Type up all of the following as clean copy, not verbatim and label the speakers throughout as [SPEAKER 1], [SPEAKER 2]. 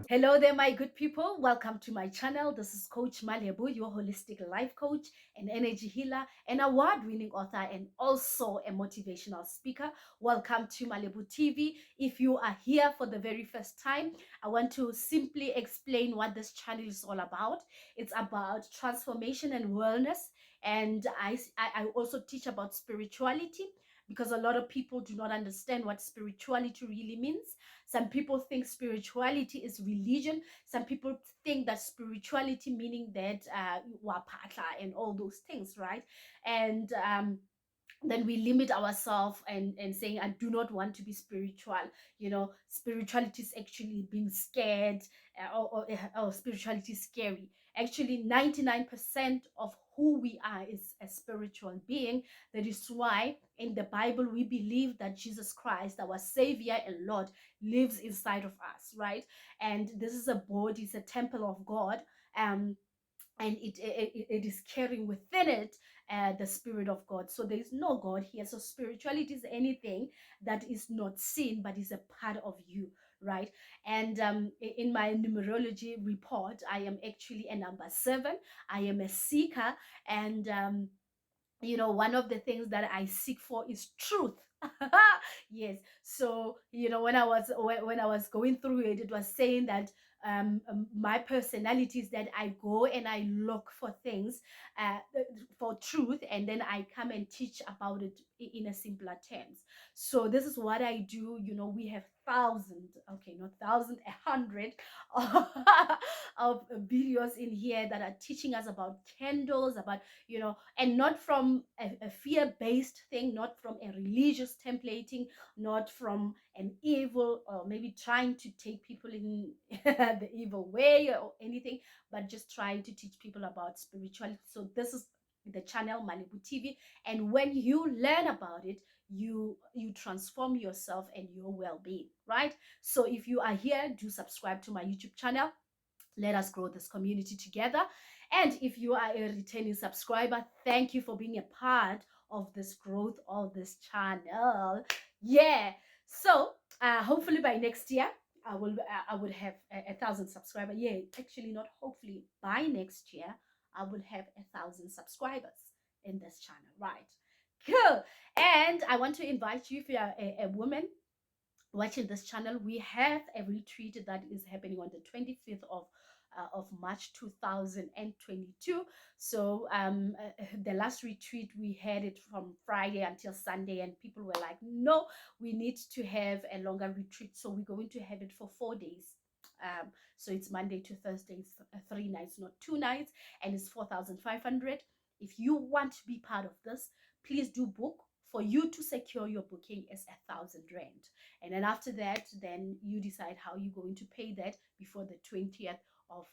[SPEAKER 1] Hello there, my good people. Welcome to my channel. This is Coach Malebu, your holistic life coach, an energy healer, an award-winning author, and also a motivational speaker. Welcome to Malebu TV. If you are here for the very first time, I want to simply explain what this channel is all about. It's about transformation and wellness, and I also teach about spirituality because a lot of people do not understand what spirituality really means. Some people think spirituality is religion. Some people think that spirituality meaning that wapatla and all those things, right? And then we limit ourselves and saying I do not want to be spiritual. Spirituality is actually being scared, or spirituality is scary. Actually 99% of who we are is a spiritual being. That is why in the Bible we believe that Jesus Christ, our Savior and Lord, lives inside of us, right? And this is a body, it's a temple of God. And it is carrying within it the Spirit of God. So there is no God here. So spirituality is anything that is not seen but is a part of you, right? And in my numerology report, I am actually a number 7. I am a seeker, and one of the things that I seek for is truth. Yes. So when I was going through it, it was saying that my personality is that I go and I look for things, for truth, and then I come and teach about it in a simpler terms. So this is what I do. We have thousands, okay, not thousand, 100 of videos in here that are teaching us about candles, about and not from a fear-based thing, not from a religious templating, not from an evil, or maybe trying to take people in the evil way or anything, but just trying to teach people about spirituality. So this is the channel Malibu TV, and when you learn about it, you transform yourself and your well-being, right? So if you are here, do subscribe to my YouTube channel. Let us grow this community together. And if you are a returning subscriber, thank you for being a part of this growth of this channel. Yeah. So hopefully by next year, I would have 1,000 subscribers. Yeah, actually not hopefully, by next year I will have 1,000 subscribers in this channel, right? Cool. And I want to invite you, if you are a woman watching this channel, we have a retreat that is happening on the 25th of March 2022. So the last retreat we had it from Friday until Sunday, and people were like, no, we need to have a longer retreat, so we're going to have it for 4 days. So it's Monday to Thursday. It's 3 nights, not 2 nights, and it's 4,500. If you want to be part of this, please do book. For you to secure your booking is 1,000 rand, and then after that, then you decide how you're going to pay that before the 20th of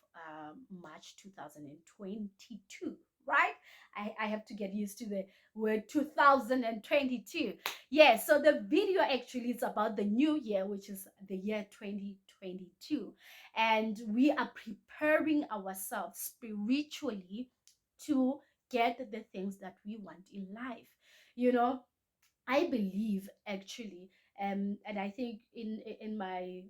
[SPEAKER 1] March 2022, right? I have to get used to the word 2022. Yeah, so the video actually is about the new year, which is the year 2022, and we are preparing ourselves spiritually to get the things that we want in life. I believe actually, and I think in my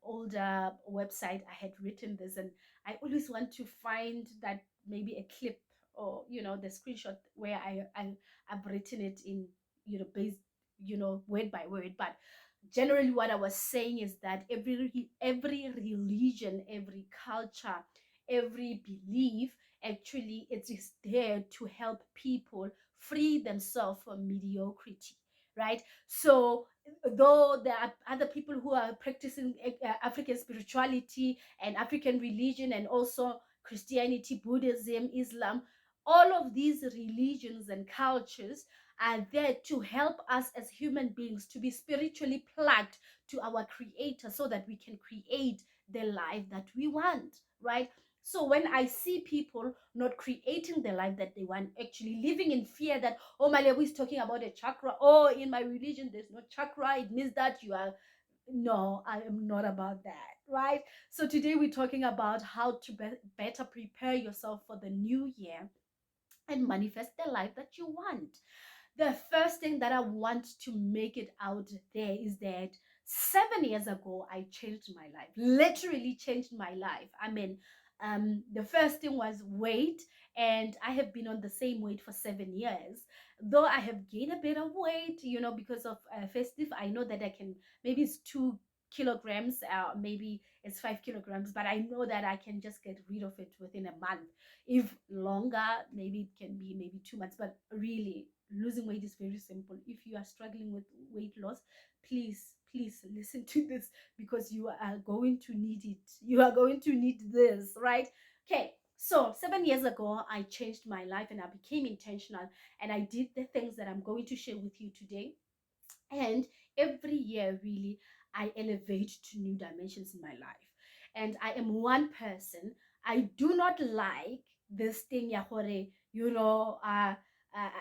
[SPEAKER 1] older website I had written this, and I always want to find that, maybe a clip, or the screenshot where I've written it in, based, word by word. But generally what I was saying is that every religion, every culture, every belief, actually it is there to help people free themselves from mediocrity, right? So though there are other people who are practicing African spirituality and African religion, and also Christianity, Buddhism, Islam, all of these religions and cultures are there to help us as human beings to be spiritually plugged to our creator, so that we can create the life that we want, right? So when I see people not creating the life that they want, actually living in fear that, oh, my level is talking about a chakra, oh, in my religion there's no chakra, it means that you are, no, I am not about that, right? So today we're talking about how to better prepare yourself for the new year and manifest the life that you want. The first thing that I want to make it out there is that 7 years ago, I changed my life, literally changed my life. I mean, the first thing was weight, and I have been on the same weight for 7 years. Though I have gained a bit of weight, because of festive, I know that I can, maybe it's 2 kilograms, maybe it's 5 kilograms, but I know that I can just get rid of it within a month. If longer, maybe it can be maybe 2 months, but really, losing weight is very simple. If you are struggling with weight loss, please listen to this, because you are going to need it. You are going to need this, right? Okay, so 7 years ago, I changed my life and I became intentional, and I did the things that I'm going to share with you today. And every year, really, I elevate to new dimensions in my life. And I am one person. I do not like this thing, Yahore,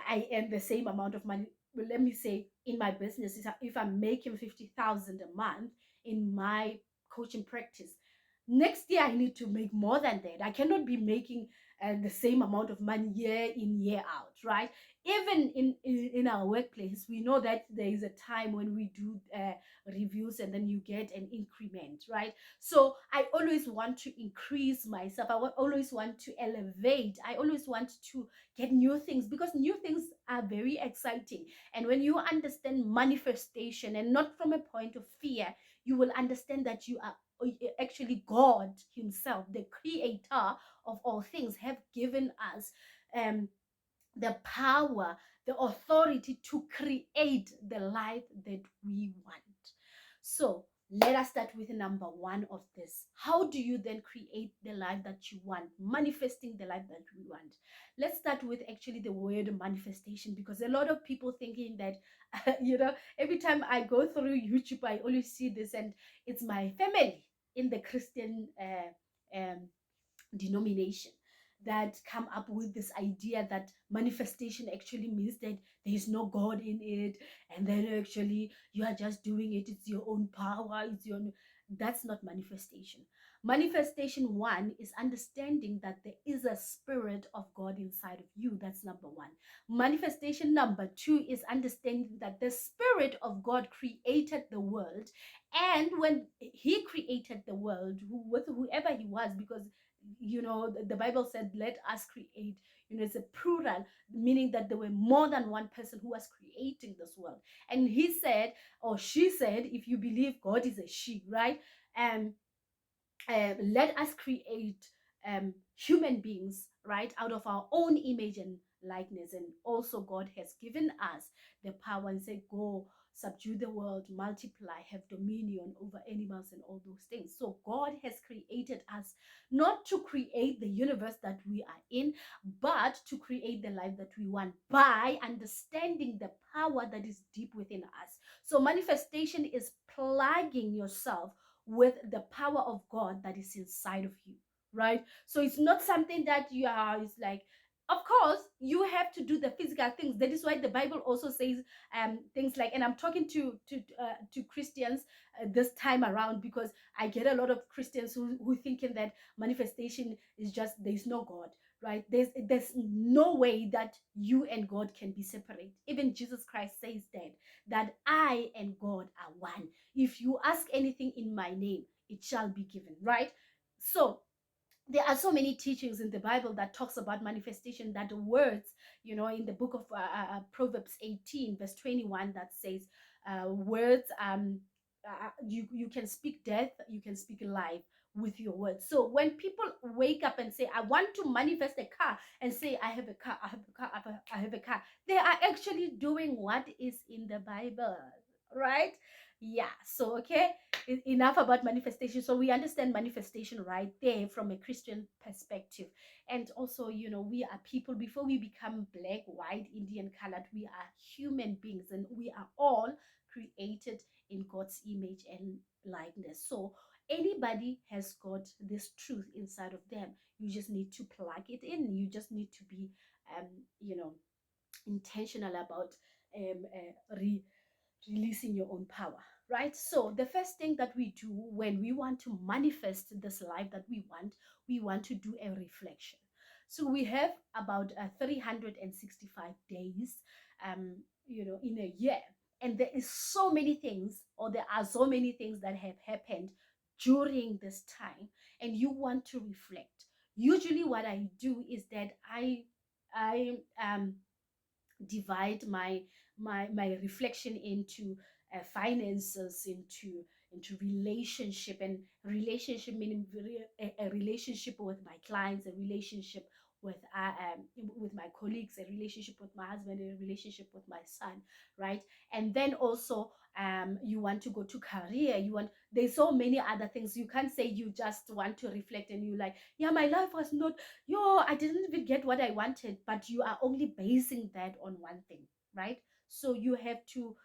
[SPEAKER 1] I earn the same amount of money. Well, let me say, in my business, if I'm making 50,000 a month in my coaching practice, next year I need to make more than that. I cannot be making the same amount of money year in, year out, right? Even in our workplace, we know that there is a time when we do reviews, and then you get an increment, right? So I always want to increase myself. Always want to elevate. I always want to get new things, because new things are very exciting. And when you understand manifestation, and not from a point of fear, you will understand that you are actually God himself, the creator of all things, have given us um the power, the authority to create the life that we want. So let us start with number one of this. How do you then create the life that you want? Manifesting the life that we want. Let's start with actually the word manifestation, because a lot of people thinking that, every time I go through YouTube, I always see this, and it's my family in the Christian denomination that come up with this idea that manifestation actually means that there is no God in it, and then actually you are just doing it, it's your own power, it's your own. That's not manifestation. Manifestation one is understanding that there is a spirit of God inside of you. That's number one. Manifestation number two is understanding that the spirit of God created the world, and when he created the world, with whoever he was, because the Bible said, let us create. It's a plural, meaning that there were more than one person who was creating this world. And he said, or she said, if you believe God is a she, right? And let us create human beings, right, out of our own image and likeness. And also, God has given us the power and said, go, subdue the world, multiply, have dominion over animals and all those things. So God has created us not to create the universe that we are in, but to create the life that we want by understanding the power that is deep within us. So manifestation is plugging yourself with the power of God that is inside of you, right? So it's not something that you are, it's like, of course, you have to do the physical things. That is why the Bible also says things like, and I'm talking to Christians this time around, because I get a lot of Christians who thinking that manifestation is just, there's no God, right? There's no way that you and God can be separate. Even Jesus Christ says that I and God are one. If you ask anything in my name, it shall be given, right? So there are so many teachings in the Bible that talks about manifestation, that the words, in the book of Proverbs 18 verse 21, that says words, you can speak death, you can speak life with your words. So when people wake up and say, I want to manifest a car, and say, I have a car, I have a car, I have a car, they are actually doing what is in the Bible, right? Yeah. So okay, enough about manifestation. So we understand manifestation right there from a Christian perspective. And also, we are people. Before we become black, white, Indian, colored, we are human beings, and we are all created in God's image and likeness. So anybody has got this truth inside of them. You just need to plug it in. You just need to be um you know intentional about um releasing your own power, right? So the first thing that we do when we want to manifest this life that we want to do a reflection. So we have about 365 days in a year. And there is so many things, or there are so many things that have happened during this time, and you want to reflect. Usually what I do is that I divide my reflection into finances, into relationship. And relationship meaning a relationship with my clients, a relationship with my colleagues, a relationship with my husband, a relationship with my son, right? And then also, you want to go to career, there's so many other things. You can't say you just want to reflect and you like, yeah, my life was not, I didn't even get what I wanted, but you are only basing that on one thing, right? So you have to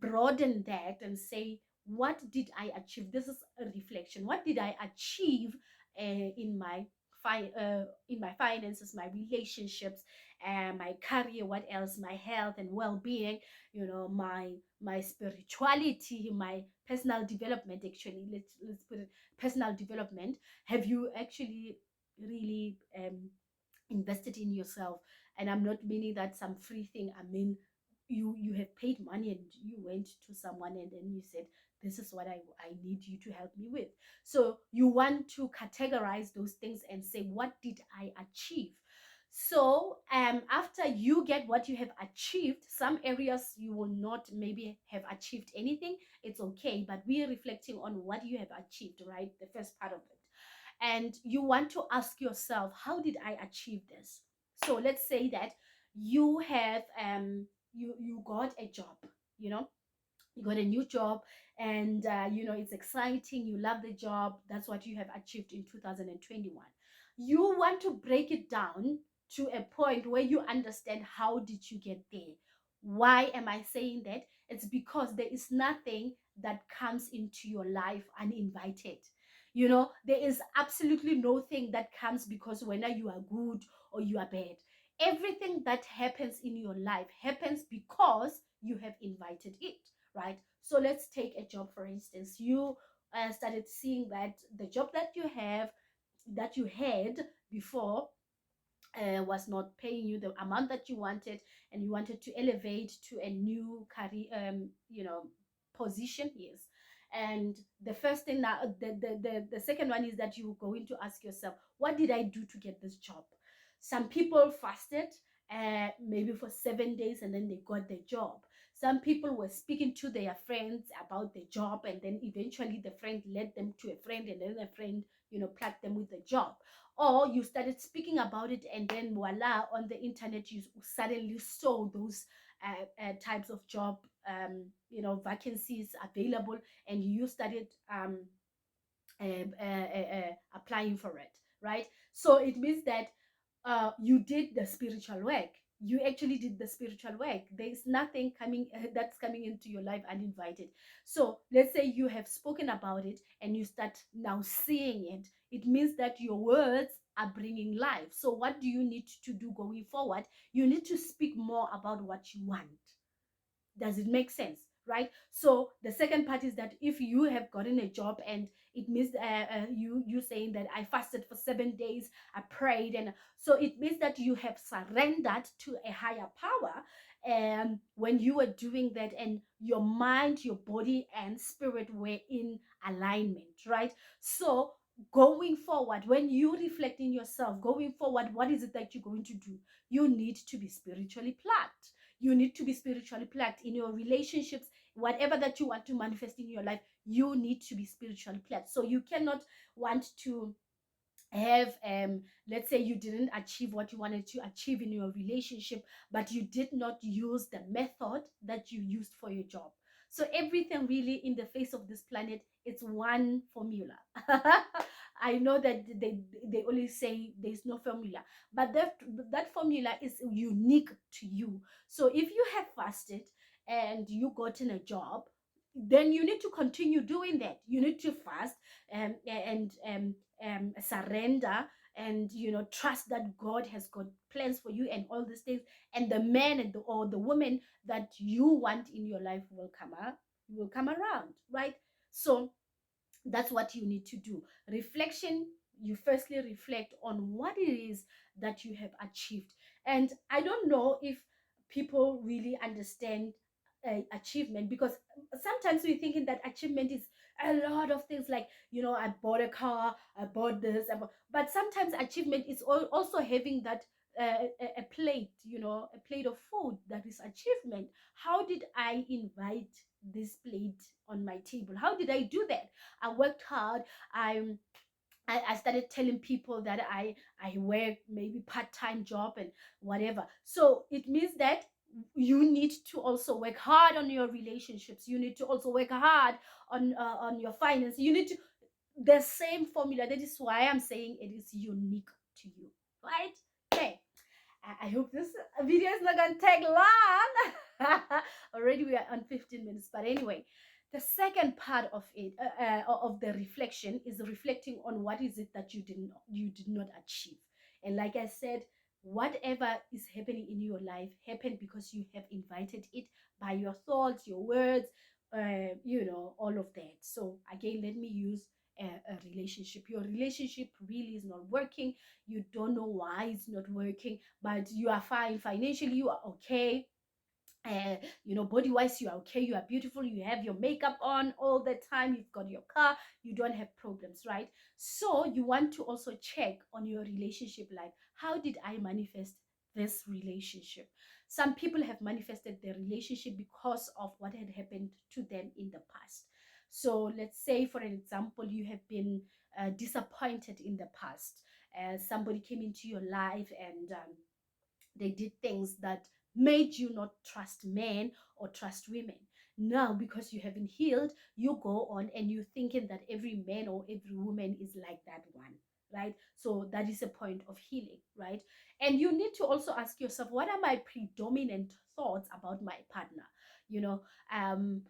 [SPEAKER 1] broaden that and say, what did I achieve? This is a reflection. What did I achieve in my in my finances, my relationships, and my career? What else? My health and well-being, my spirituality, my personal development. Actually, let's put it, personal development. Have you actually really invested in yourself? And I'm not meaning that some free thing. I mean, you have paid money and you went to someone and then you said, this is what I need you to help me with. So you want to categorize those things and say, what did I achieve? So after you get what you have achieved, some areas you will not maybe have achieved anything. It's okay, but we are reflecting on what you have achieved, right? The first part of it. And you want to ask yourself, how did I achieve this? So let's say that you have you got a job, you know you got a new job, and it's exciting, you love the job, that's what you have achieved in 2021. You want to break it down to a point where you understand, how did you get there? Why am I saying that? It's because there is nothing that comes into your life uninvited. There is absolutely no thing that comes because whether you are good or you are bad. Everything that happens in your life happens because you have invited it, right? So let's take a job, for instance. You started seeing that the job that you had before was not paying you the amount that you wanted, and you wanted to elevate to a new career, position. Yes. And the first thing, now the second one is that you go going to ask yourself, what did I do to get this job? Some people fasted maybe for 7 days and then they got the job. Some people were speaking to their friends about the job, and then eventually the friend led them to a friend, and then a friend plugged them with the job. Or you started speaking about it, and then voila, on the internet you suddenly saw those types of job vacancies available, and you started applying for it, right? So it means that you did the spiritual work. You actually did the spiritual work. There is nothing coming that's coming into your life uninvited. So let's say you have spoken about it and you start now seeing it. It means that your words are bringing life. So what do you need to do going forward? You need to speak more about what you want. Does it make sense? Right? So the second part is that if you have gotten a job, and it means you saying that I fasted for 7 days, I prayed, and so it means that you have surrendered to a higher power. And when you were doing that, and your mind, your body, and spirit were in alignment, right? So going forward, when you reflect in yourself, going forward, what is it that you're going to do? You need to be spiritually plugged. You need to be spiritually plugged in your relationships. Whatever that you want to manifest in your life, you need to be spiritually plugged. So you cannot want to have let's say you didn't achieve what you wanted to achieve in your relationship, but you did not use the method that you used for your job. So everything really in the face of this planet, it's one formula. I know that they always say there's no formula, but that formula is unique to you. So if you have fasted and you gotten a job, then you need to continue doing that. You need to fast and surrender, and trust that God has got plans for you and all these things, and the man or the woman that you want in your life will come around, right? So that's what you need to do. Reflection. You firstly reflect on what it is that you have achieved. And I don't know if people really understand achievement, because sometimes we're thinking that achievement is a lot of things, like, I bought a car, I bought this, but sometimes achievement is also having that a plate, a plate of food. That is achievement. How did I invite this plate on my table? How did I do that? I worked hard. I started telling people that I work maybe part-time job and whatever. So it means that you need to also work hard on your relationships. You need to also work hard on your finance. You need to the same formula. That is why I'm saying it is unique to you, right? Okay. I hope this video is not going to take long. Already we are on 15 minutes. But anyway, the second part of it, of the reflection, is reflecting on what is it that you did not achieve. And like I said, whatever is happening in your life happened because you have invited it by your thoughts, your words, all of that. So again, let me use a relationship. Your relationship really is not working. You don't know why it's not working, but you are fine financially, you are okay, uh, body wise you are okay, you are beautiful, you have your makeup on all the time, you've got your car, you don't have problems, right? So you want to also check on your relationship life. How did I manifest this relationship? Some people have manifested their relationship because of what had happened to them in the past. So let's say, for an example, you have been disappointed in the past. Somebody came into your life and they did things that made you not trust men or trust women. Now, because you haven't healed, you go on and you're thinking that every man or every woman is like that one, right? So that is a point of healing, right? And you need to also ask yourself, what are my predominant thoughts about my partner? You know, um,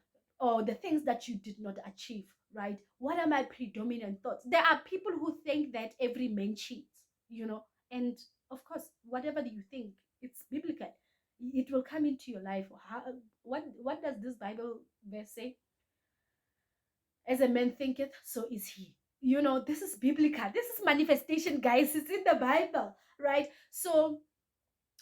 [SPEAKER 1] or the things that you did not achieve, right? What are my predominant thoughts? There are people who think that every man cheats, and of course, whatever you think, it's biblical. It will come into your life. What does this Bible verse say? As a man thinketh, so is he. This is biblical. This is manifestation, guys. It's in the Bible, right? So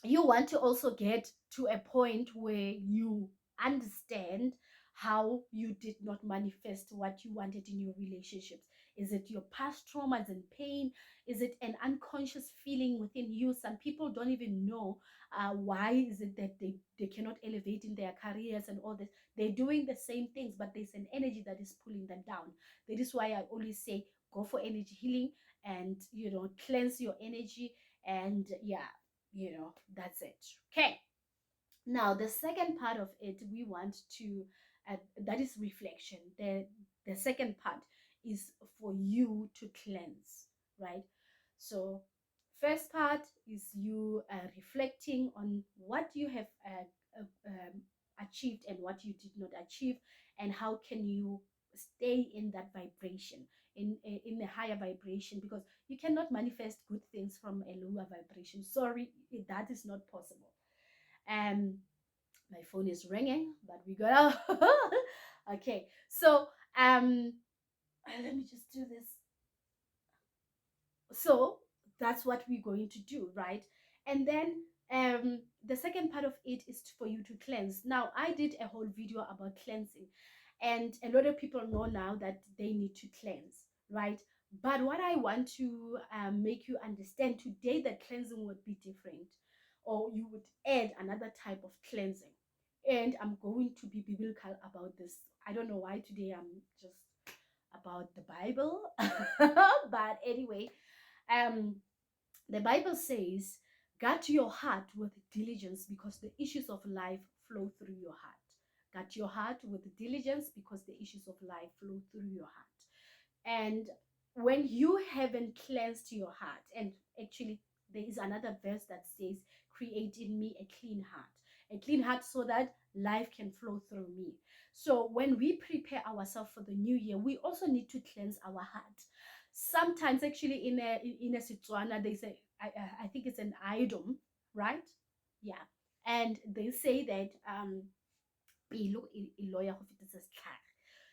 [SPEAKER 1] you want to also get to a point where you understand how you did not manifest what you wanted in your relationships. Is it your past traumas and pain? Is it an unconscious feeling within you? Some people don't even know why is it that they cannot elevate in their careers and all this. They're doing the same things, but there's an energy that is pulling them down. That is why I always say go for energy healing and cleanse your energy. And yeah, that's it. Okay. Now the second part of it, we want to that is reflection. The second part is for you to cleanse, right? So first part is you reflecting on what you have achieved and what you did not achieve, and how can you stay in that vibration, in a higher vibration, because you cannot manifest good things from a lower vibration. Sorry, that is not possible. um my phone is ringing, but we gotta okay. So let me just do this. So that's what we're going to do, right? And then the second part of it is for you to cleanse. Now, I did a whole video about cleansing, and a lot of people know now that they need to cleanse, right? But what I want to make you understand today, that cleansing would be different, or you would add another type of cleansing. And I'm going to be biblical about this. I don't know why today I'm just about the Bible, but anyway, um, the Bible says, guard your heart with diligence because the issues of life flow through your heart. Guard your heart with diligence because the issues of life flow through your heart. And when you haven't cleansed your heart, and actually there is another verse that says, create in me a clean heart so that life can flow through me. So when we prepare ourselves for the new year, we also need to cleanse our heart. Sometimes actually in a Setswana, they say, I think it's an idiom, right? Yeah. And they say that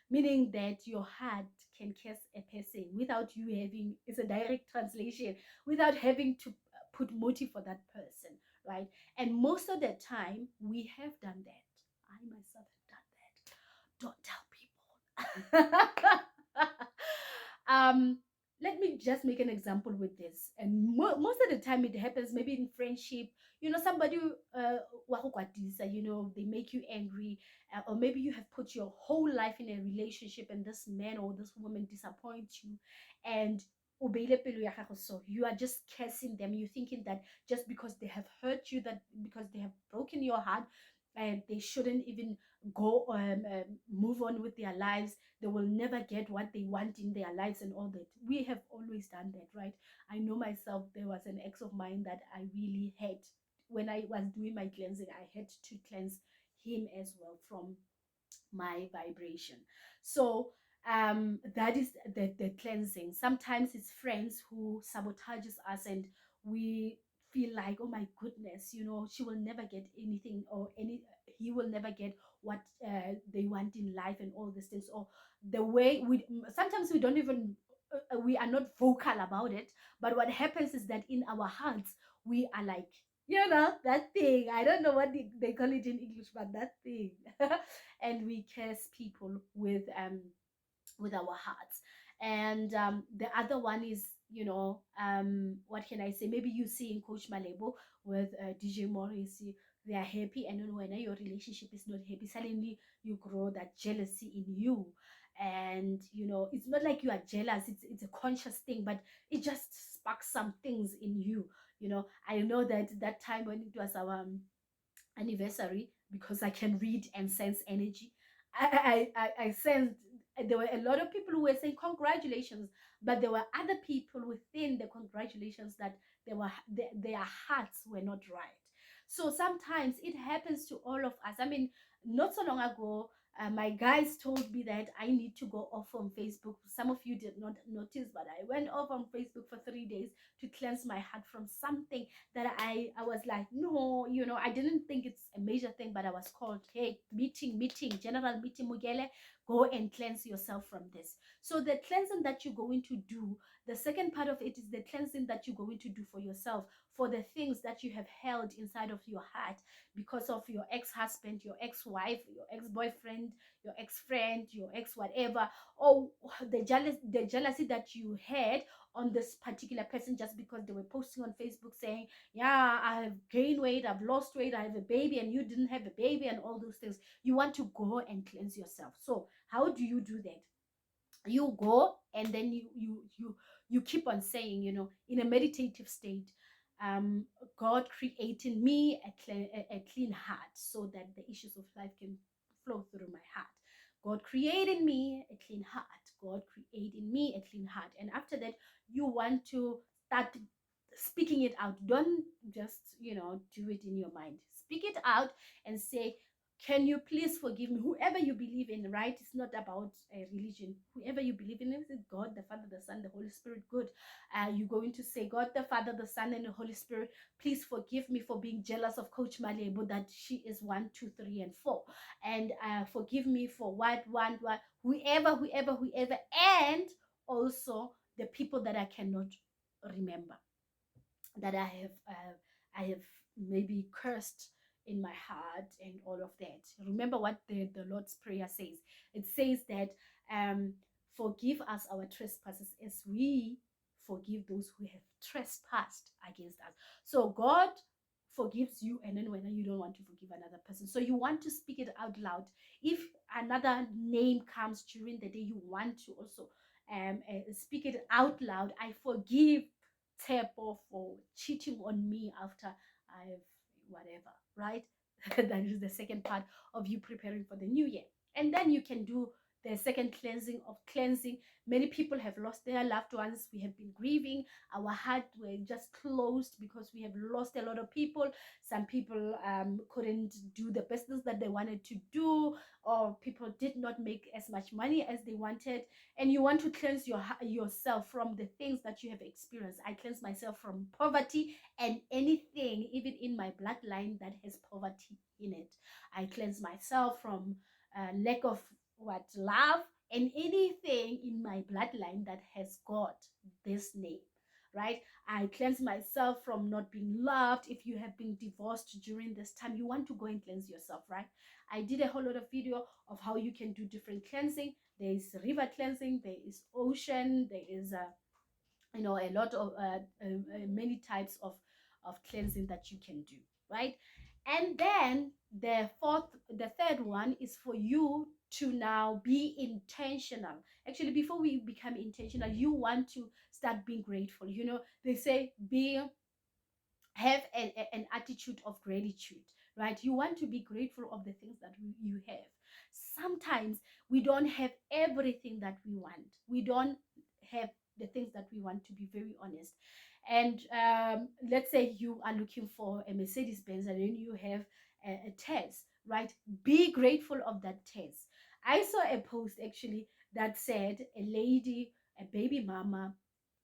[SPEAKER 1] meaning that your heart can curse a person without you having, it's a direct translation, without having to put motive for that person, right? And most of the time, we have done that. I myself have done that. Don't tell people. um, Let me just make an example with this. And most of the time, it happens maybe in friendship. Somebody, wa go kwatisa, they make you angry, or maybe you have put your whole life in a relationship, and this man or this woman disappoints you, and o beile pelo ya gago, so you are just cursing them. You're thinking that just because they have hurt you, that because they have broken your heart, and they shouldn't even go move on with their lives. They will never get what they want in their lives and all that. We have always done that, right? I know myself. There was an ex of mine that I really had. When I was doing my cleansing, I had to cleanse him as well from my vibration. So that is the cleansing. Sometimes it's friends who sabotages us, and we feel like, oh my goodness, she will never get anything, or he will never get what they want in life and all these things. Or the way we sometimes we don't even we are not vocal about it, but what happens is that in our hearts we are like, that thing. I don't know what they call it in English, but that thing. And we curse people with our hearts. And the other one is, what can I say? Maybe you see in Coach Malebo with DJ Morris, they are happy, and then when your relationship is not happy, suddenly you grow that jealousy in you. And it's not like you are jealous, it's a conscious thing, but it just sparks some things in you. I know that time when it was our anniversary, because I can read and sense energy. I sensed there were a lot of people who were saying congratulations, but there were other people within the congratulations that their hearts were not right. So sometimes it happens to all of us. I mean, not so long ago, my guys told me that I need to go off from Facebook. Some of you did not notice, but I went off on Facebook for 3 days to cleanse my heart from something that I was like, no, I didn't think it's a major thing, but I was called, hey, meeting, general meeting, Mugele, go and cleanse yourself from this. So the cleansing that you're going to do, the second part of it is the cleansing that you're going to do for yourself, for the things that you have held inside of your heart because of your ex-husband, your ex-wife, your ex-boyfriend, your ex-friend, your ex-whatever, or the jealousy that you had on this particular person just because they were posting on Facebook saying, yeah, I have gained weight, I've lost weight, I have a baby, and you didn't have a baby, and all those things. You want to go and cleanse yourself. So how do you do that? You go, and then you keep on saying, in a meditative state, um God created me a clean heart, so that the issues of life can flow through my heart. God created me a clean heart. God created me a clean heart. And after that, you want to start speaking it out. Don't just do it in your mind. Speak it out and say, can you please forgive me? Whoever you believe in, right? It's not about a religion. Whoever you believe in, is it God, the Father, the Son, the Holy Spirit? Good. You're going to say, God, the Father, the Son, and the Holy Spirit, please forgive me for being jealous of Coach Malebo, that she is 1, 2, 3, and 4. And forgive me for what, whoever, and also the people that I cannot remember, that I have maybe cursed in my heart and all of that. Remember what the Lord's Prayer says. It says that forgive us our trespasses as we forgive those who have trespassed against us. So God forgives you, and then when you don't want to forgive another person, so you want to speak it out loud. If another name comes during the day, you want to also speak it out loud. I forgive Tepo for cheating on me after I've whatever, right? That is the second part of you preparing for the new year. And then you can do the second cleansing of cleansing. Many people have lost their loved ones. We have been grieving. Our heart were just closed because we have lost a lot of people. Some people couldn't do the business that they wanted to do, or people did not make as much money as they wanted. And you want to cleanse yourself from the things that you have experienced. I cleanse myself from poverty and anything, even in my bloodline, that has poverty in it. I cleanse myself from lack of love, and anything in my bloodline that has got this name, right? I cleanse myself from not being loved. If you have been divorced during this time, you want to go and cleanse yourself, right? I did a whole lot of video of how you can do different cleansing. There is river cleansing, there is ocean, there is a lot of many types of cleansing that you can do, right? And then the third one is for you to now be intentional. Actually, before we become intentional, you want to start being grateful. They say be have an attitude of gratitude, right? You want to be grateful of the things that you have. Sometimes we don't have everything that we want. We don't have the things that we want, to be very honest. And let's say you are looking for a Mercedes Benz and then you have a test, right? Be grateful of that test. I saw a post actually that said a lady, a baby mama,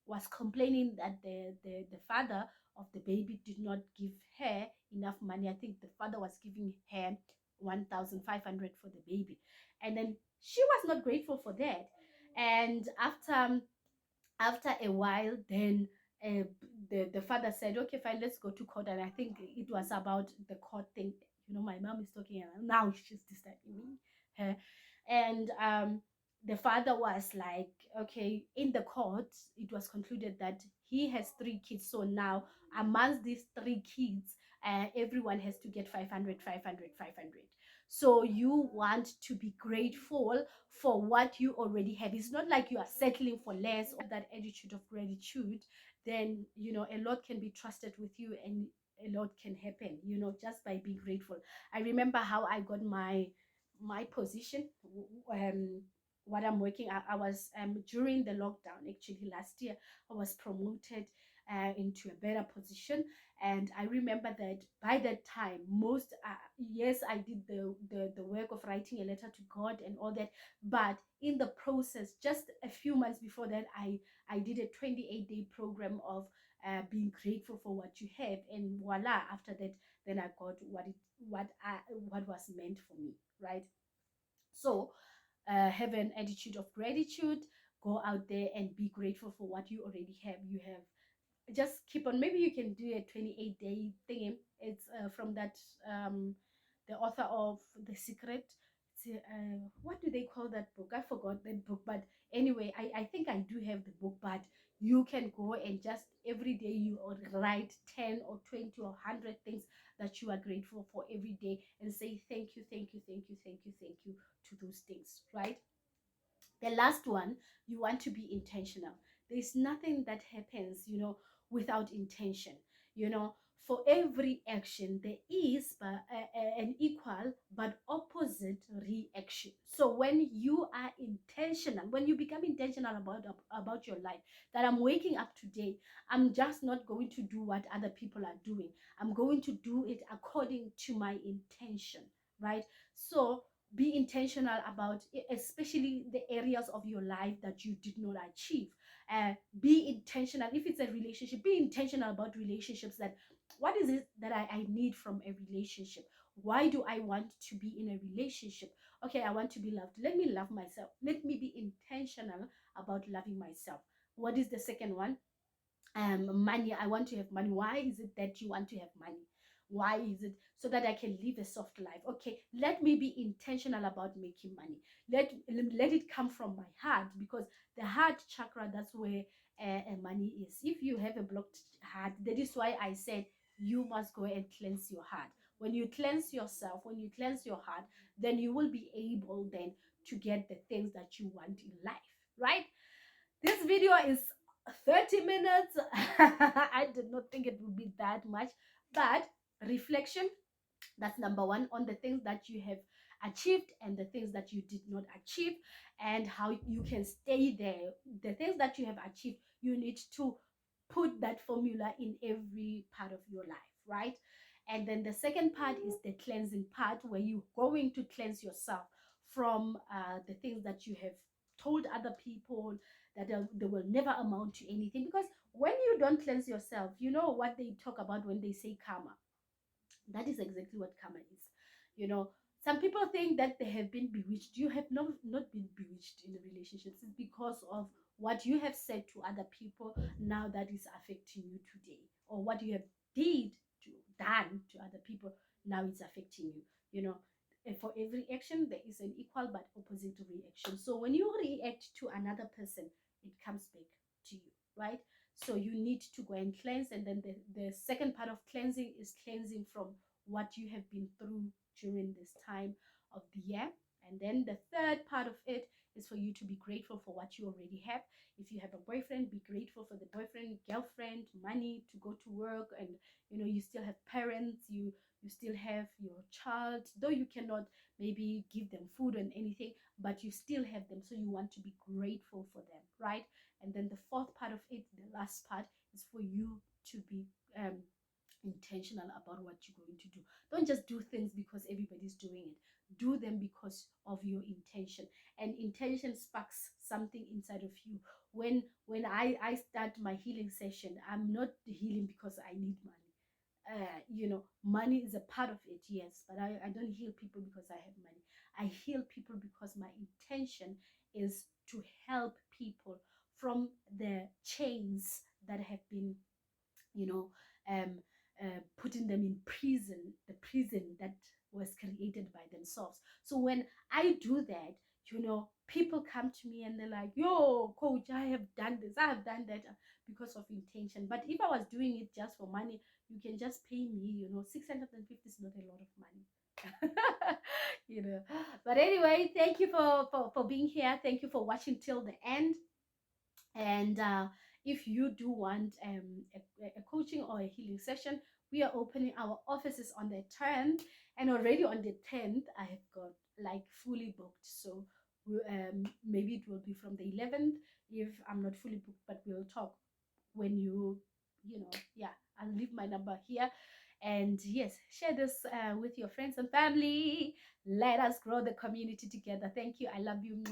[SPEAKER 1] was complaining that the father of the baby did not give her enough money. I think the father was giving her 1,500 for the baby, and then she was not grateful for that. And after a while, then uh, the father said, okay, fine, let's go to court. And I think it was about the court thing. My mom is talking now, she's disturbing me. And the father was like, okay, in the court it was concluded that he has 3 kids, so now amongst these 3 kids, everyone has to get 500, 500, 500. So you want to be grateful for what you already have. It's not like you are settling for less, or that attitude of gratitude. Then a lot can be trusted with you, and a lot can happen, just by being grateful. I remember how I got my position, what I'm working. I was during the lockdown, actually last year, I was promoted into a better position. And I remember that by that time, most yes, I did the work of writing a letter to God and all that. But in the process, just a few months before that, I did a 28-day program of being grateful for what you have, and voila, after that, then I got what was meant for me, right? So have an attitude of gratitude. Go out there and be grateful for what you already have. You have just keep on. Maybe you can do a 28-day thing. It's from that the author of The Secret. What do they call that book? I forgot that book, but anyway, I think I do have the book. But you can go and just every day you write 10 or 20 or 100 things that you are grateful for every day, and say thank you, thank you, thank you, thank you, thank you to those things, right? The last one, you want to be intentional. There's nothing that happens, without intention. you know for every action there is an equal but opposite reaction. So when you are intentional, when you become intentional about your life, that I'm waking up today, I'm just not going to do what other people are doing. I'm going to do it according to my intention, right? So be intentional about especially the areas of your life that you did not achieve. Be intentional. If it's a relationship, be intentional about relationships. That what is it that I need from a relationship? Why do I want to be in a relationship? Okay, I want to be loved. Let me love myself. Let me be intentional about loving myself. What is the second one? Money. I want to have money. Why is it that you want to have money? Why is it? So that I can live a soft life. Okay, let me be intentional about making money. Let it come from my heart, because the heart chakra, that's where money is. If you have a blocked heart, that is why I said you must go and cleanse your heart. When you cleanse yourself, when you cleanse your heart, then you will be able then to get the things that you want in life, right? This video is 30 minutes. I did not think it would be that much, but reflection, that's number one, on the things that you have achieved and the things that you did not achieve, and how you can stay there. The things that you have achieved, you need to put that formula in every part of your life, right? And then the second part is the cleansing part, where you're going to cleanse yourself from the things that you have told other people that they will never amount to anything. Because when you don't cleanse yourself, you know what they talk about when they say karma. That is exactly what karma is. You know, some people think that they have been bewitched. You have not been bewitched in the relationships. It's because of what you have said to to other people now that is affecting you today, or what you have did to done to other people now it's affecting you. You know, and for every action there is an equal but opposite reaction. So when you react to another person, it comes back to you, right? So you need to go and cleanse. And then the second part of cleansing is cleansing from what you have been through during this time of the year. And then the third part of it is for you to be grateful for what you already have. If you have a boyfriend, be grateful for the boyfriend, girlfriend, money to go to work, and you still have parents, you still have your child, though you cannot maybe give them food and anything, but you still have them, so you want to be grateful for them, right? And then the fourth part of it, the last part, is for you to be intentional about what you're going to do. Don't just do things because everybody's doing it. Do them because of your intention. And intention sparks something inside of you. When I start my healing session, I'm not healing because I need money. Money is a part of it, yes, but I don't heal people because I have money. I heal people because my intention is to help people from the chains that have been, you know, um, putting them in prison, the prison that was created by themselves. So when I do that, people come to me and they're like, yo, coach, I have done this, I have done that because of intention. But if I was doing it just for money, you can just pay me, 650 is not a lot of money. But anyway, thank you for being here. Thank you for watching till the end. And if you do want a coaching or a healing session, we are opening our offices on the 10th, and already on the 10th I have got like fully booked. So maybe it will be from the 11th if I'm not fully booked, but we'll talk when yeah, I'll leave my number here. And yes, share this with your friends and family. Let us grow the community together. Thank you. I love you.